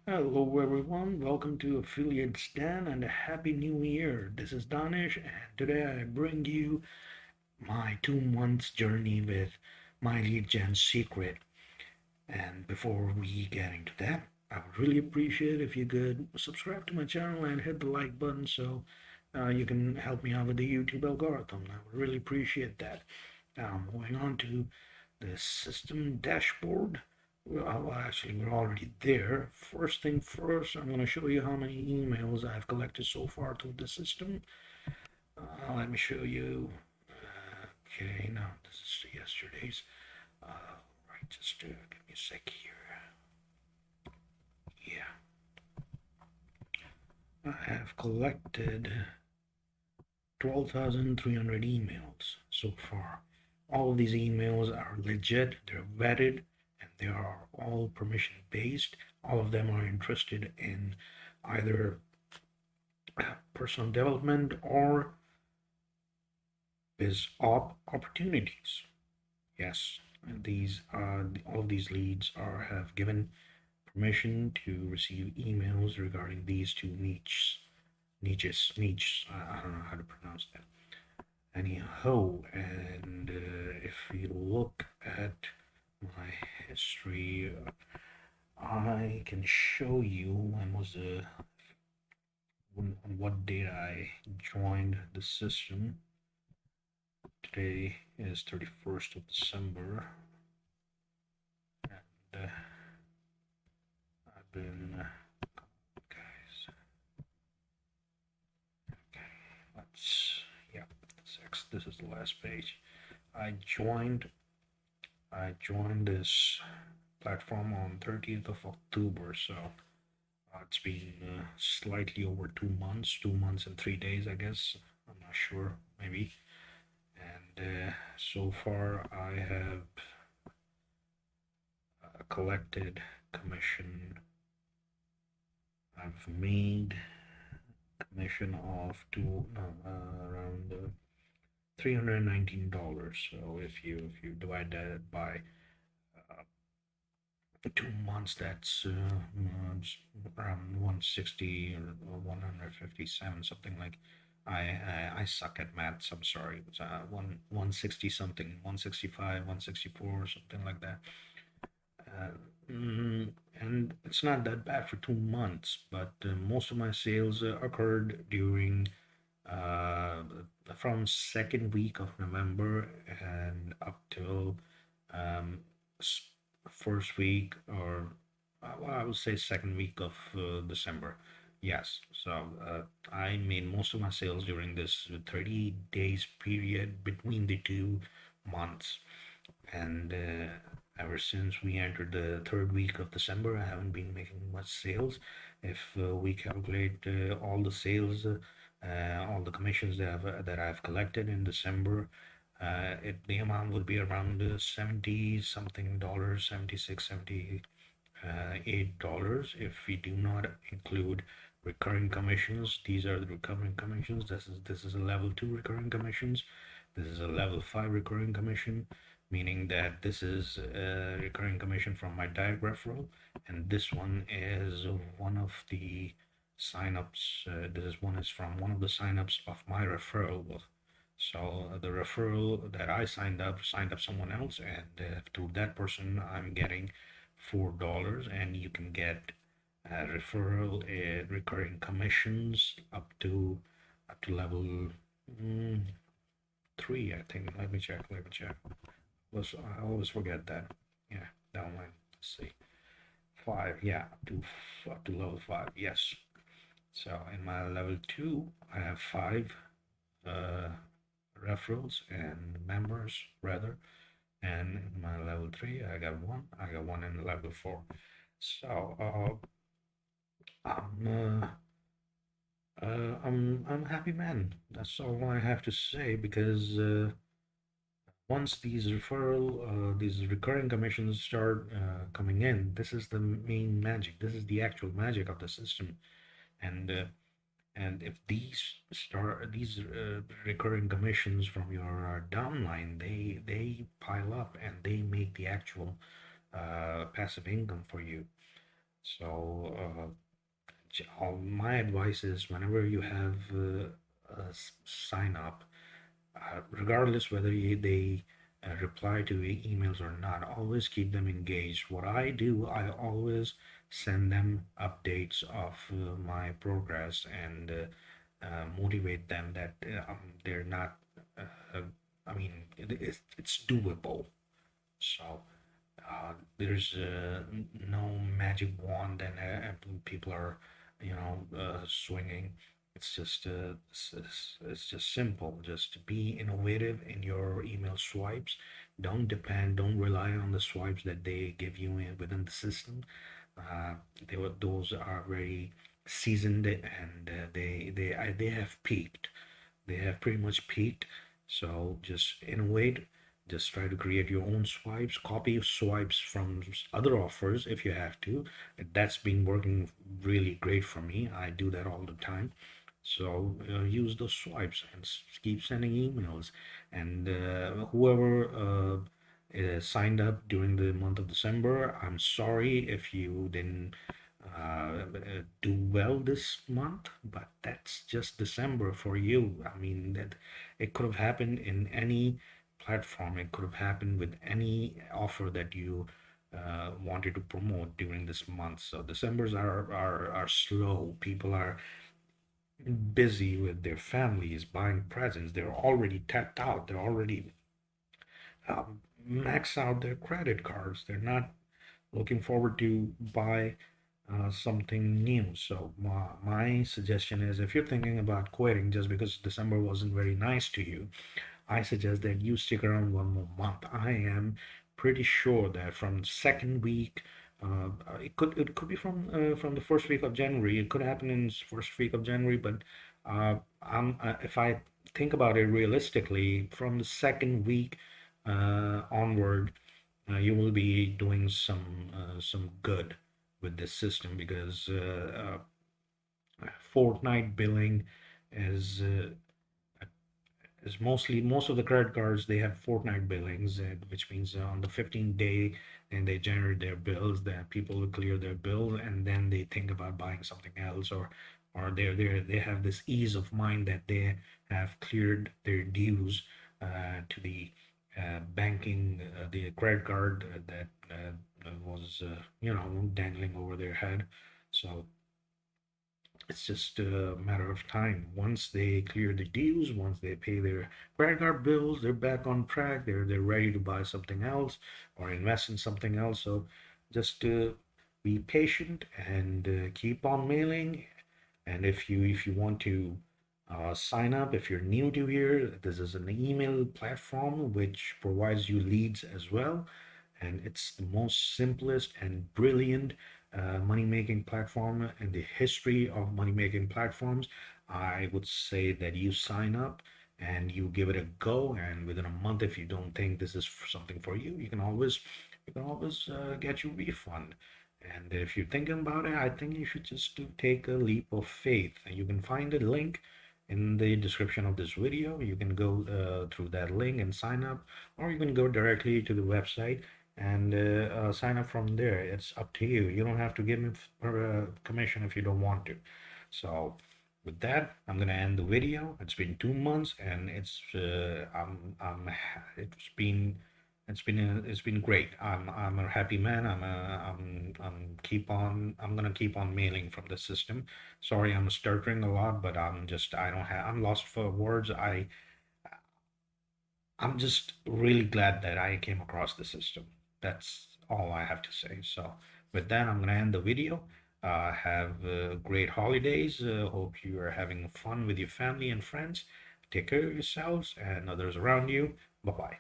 Hello everyone, welcome to Affiliate Stan and a Happy New Year. This is Danish and today I bring you my 2 months journey with my lead gen secret. And before we get into that, I would really appreciate if you could subscribe to my channel and hit the like button so you can help me out with the YouTube algorithm. I would really appreciate that. Now, moving on to the system dashboard. Well, actually, we're already there. First thing first, I'm going to show you how many emails I've collected so far through the system. Let me show you. Okay, now this is yesterday's. Right, just give me a sec here. Yeah, I have collected 12,300 emails so far. All of these emails are legit, they're vetted, and they are all permission based. All of them are interested in either personal development or biz op opportunities. Yes, and these all of these leads are have given permission to receive emails regarding these two niches. I don't know how to pronounce that. Anyhow, and if you look at my history, I can show you on what date I joined the system. Today is 31st of December, and I've been guys. Okay, let's yeah, this is the last page. I joined this platform on 30th of October, so it's been slightly over 2 months, 2 months and 3 days, I guess. I'm not sure, maybe. And so far, I have collected commission. I've made commission of around $319. So if you divide that by 2 months, that's around 160 or 157, something like. I suck at maths. I'm sorry. It's 160 something, 165, 164, something like that. Uh, and it's not that bad for 2 months, but most of my sales occurred during uh, from second week of November and up till um, first week or well, I would say second week of December. Yes, so I made most of my sales during this 30 days period between the 2 months, and ever since we entered the third week of December, I haven't been making much sales. If we calculate all the sales, all the commissions that I've collected in December, the amount would be around 70 something dollars, 76, 78 dollars. If we do not include recurring commissions, these are the recurring commissions. This is a level 2 recurring commissions. This is a level 5 recurring commission, meaning that this is a recurring commission from my direct referral, and this one is one of the signups. This one is from one of the signups of my referral. So the referral that I signed up someone else, and through that person, I'm getting $4, and you can get referral recurring commissions up to level mm, 3, I think. Let me check. I always forget that. Yeah, downline. Let's see. 5. Yeah, up to level 5. Yes. So in my level 2, I have 5 uh, referrals and members rather, and in my level 3, I got one. I got one in level 4. So I'm happy man. That's all I have to say because once these recurring commissions start coming in, this is the main magic. This is the actual magic of the system, and if these recurring commissions from your downline, they pile up and they make the actual passive income for you. So my advice is whenever you have sign up, regardless whether they reply to emails or not, always keep them engaged. What I do, I always send them updates of my progress and motivate them that they're not, uh, I mean, it's doable. So there's no magic wand and people are, swinging. It's just simple. Just be innovative in your email swipes. Don't rely on the swipes that they give you within the system. Uh, those are very seasoned and they have peaked. They have pretty much peaked. So just innovate. Just try to create your own swipes, copy swipes from other offers if you have to. That's been working really great for me. I do that all the time. So use those swipes and keep sending emails. And whoever signed up during the month of December, I'm sorry if you didn't do well this month, but that's just December for you. I mean, that it could have happened in any platform. It could have happened with any offer that you wanted to promote during this month. So December's are slow. People are busy with their families, buying presents. They're already tapped out. They're already maxed out their credit cards. They're not looking forward to buy something new. So my suggestion is if you're thinking about quitting just because December wasn't very nice to you, I suggest that you stick around one more month. I am pretty sure that from second week, it could be from the first week of January. It could happen in first week of January, but if I think about it realistically, from the second week onward, you will be doing some good with this system because fortnight billing is mostly most of the credit cards they have fortnight billings, which means on the 15th day and they generate their bills, that people will clear their bills and then they think about buying something else, or they have this ease of mind that they have cleared their dues to the banking, the credit card that was dangling over their head. So it's just a matter of time. Once they clear the dues, once they pay their credit card bills, they're back on track. They're ready to buy something else or invest in something else. So just be patient and keep on mailing. And if you want to sign up, if you're new to here, this is an email platform which provides you leads as well, and it's the most simplest and brilliant money making platform in the history of money making platforms. I would say that you sign up and you give it a go, and within a month, if you don't think this is something for you, you can always get your refund. And if you're thinking about it, I think you should just take a leap of faith. And you can find a link in the description of this video. You can go through that link and sign up, or you can go directly to the website and sign up from there. It's up to you. You don't have to give me commission if you don't want to. So with that, I'm gonna end the video. It's been 2 months, and it's been great. I'm a happy man. I'm gonna keep on mailing from the system. Sorry, I'm stuttering a lot, but I'm lost for words. I'm just really glad that I came across the system. That's all I have to say. So with that, I'm gonna end the video. Have great holidays. Hope you are having fun with your family and friends. Take care of yourselves and others around you. Bye bye.